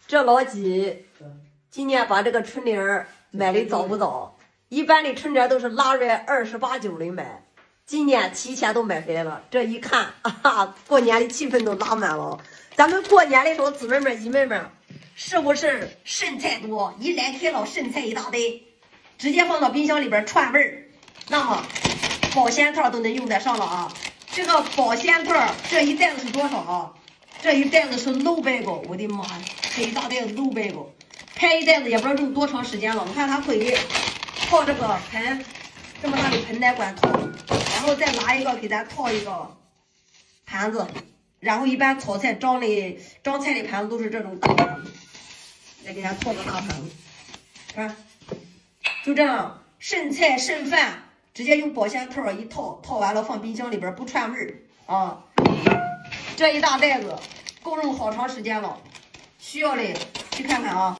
这老几今年把这个春联买的早不早？一般的春联都是腊月28、9的买，今年提前都买回来了。这一看啊，过年的气氛都拉满了。咱们过年的时候，姊妹们、姨妹们，是不是剩菜多？一来开了剩菜一大袋，直接放到冰箱里边串味儿。那么保鲜套都能用得上了啊！这个保鲜套这一袋子是多少啊？这一袋子是600个，我的妈呀！这一大袋子600个，拍一袋子也不知道用多长时间了。我看它可以套这个盆，这么大的盆来管套，然后再拿一个给咱套一个盘子，然后一般炒菜装菜的盘子都是这种大盘子，再给咱套个大盘子，看，就这样，剩菜剩饭直接用保鲜套一套，套完了放冰箱里边不串味儿啊。这一大袋子够用好长时间了，需要的去看看啊。